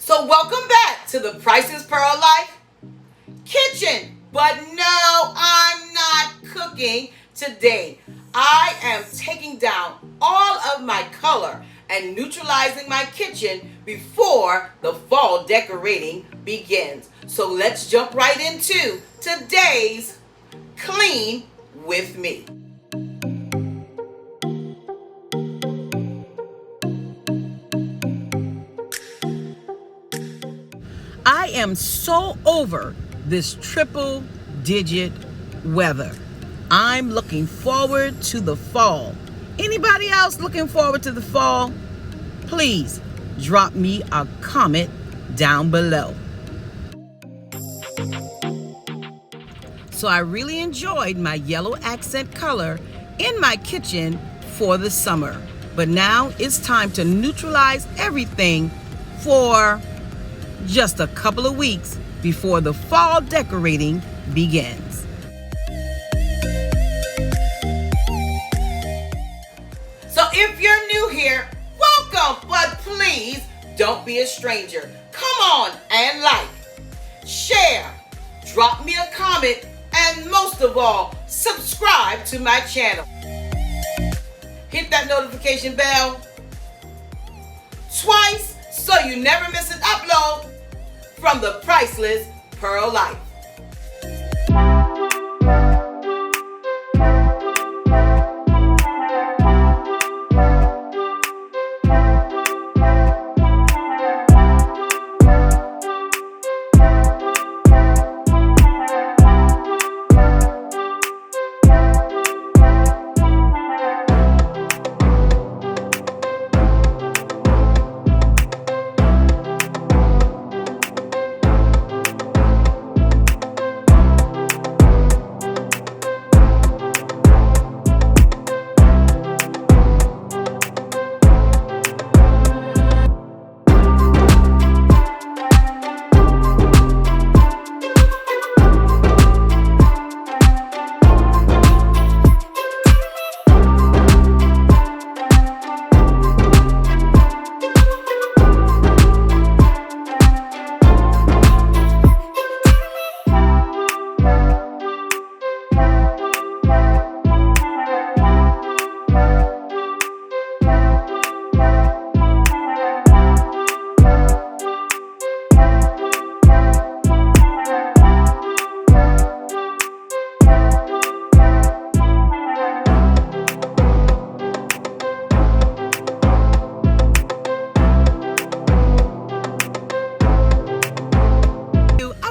So welcome back to the Priceless Pearl Life kitchen. But no, I'm not cooking today. I am taking down all of my color and neutralizing my kitchen before the fall decorating begins. So let's jump right into today's Clean with Me. I am so over this triple digit weather. I'm looking forward to the fall. Anybody else looking forward to the fall? Please drop me a comment down below. So I really enjoyed my yellow accent color in my kitchen for the summer. But now it's time to neutralize everything for just a couple of weeks before the fall decorating begins. So if you're new here, welcome, but please don't be a stranger. Come on and like, share, drop me a comment, and most of all, subscribe to my channel. Hit that notification bell twice so you never miss an upload from the Priceless Pearl Life.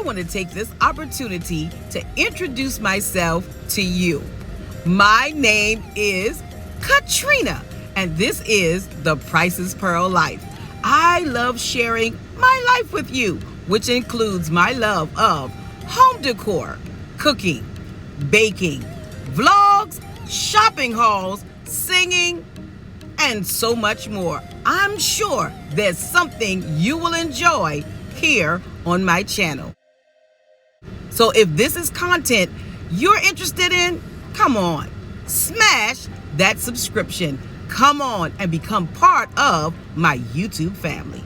To take this opportunity to introduce myself to you. My name is Katrina, and this is the Priceless Pearl Life. I love sharing my life with you, which includes my love of home decor, cooking, baking, vlogs, shopping hauls, singing, and so much more. I'm sure there's something you will enjoy here on my channel. So if this is content you're interested in, come on, smash that subscription. Come on and become part of my YouTube family.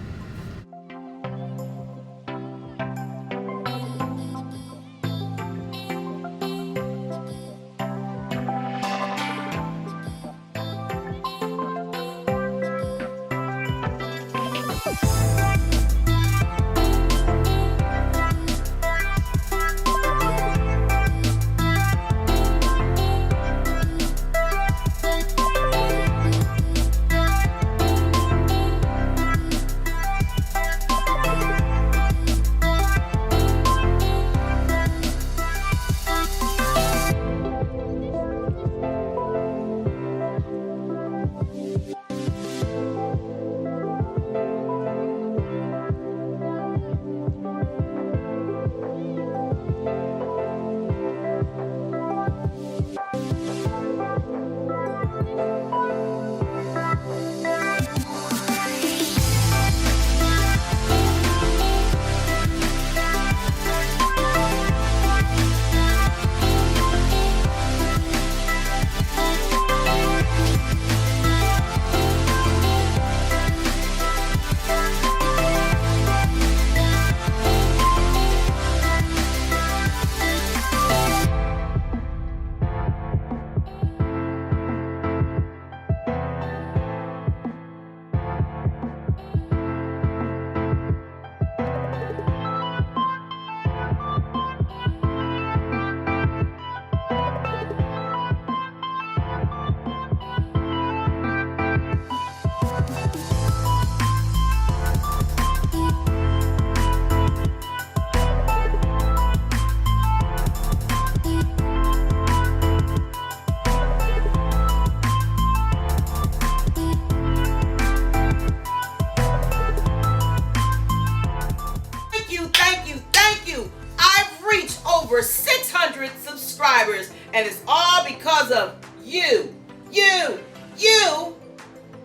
over 600 subscribers, and it's all because of you,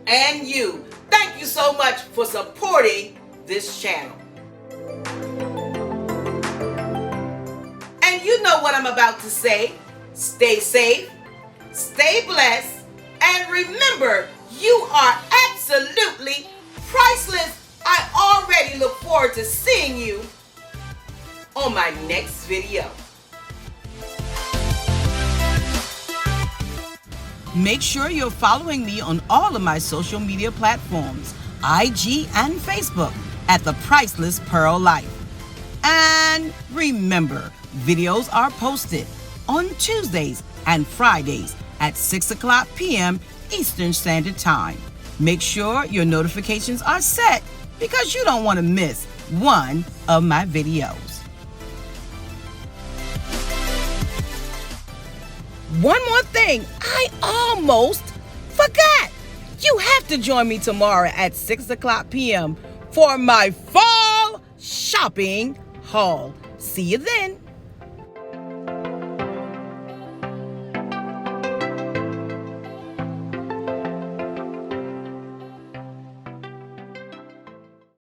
and you. Thank you so much for supporting this channel. And you know what I'm about to say. Stay safe, stay blessed, and remember, you are absolutely priceless. I already look forward to seeing you on my next video. Make sure you're following me on all of my social media platforms, IG and Facebook, at The Priceless Pearl Life. And remember, videos are posted on Tuesdays and Fridays at 6 o'clock p.m. Eastern Standard Time. Make sure your notifications are set because you don't want to miss one of my videos. One more thing, I almost forgot. You have to join me tomorrow at 6 o'clock p.m. for my fall shopping haul. See you then.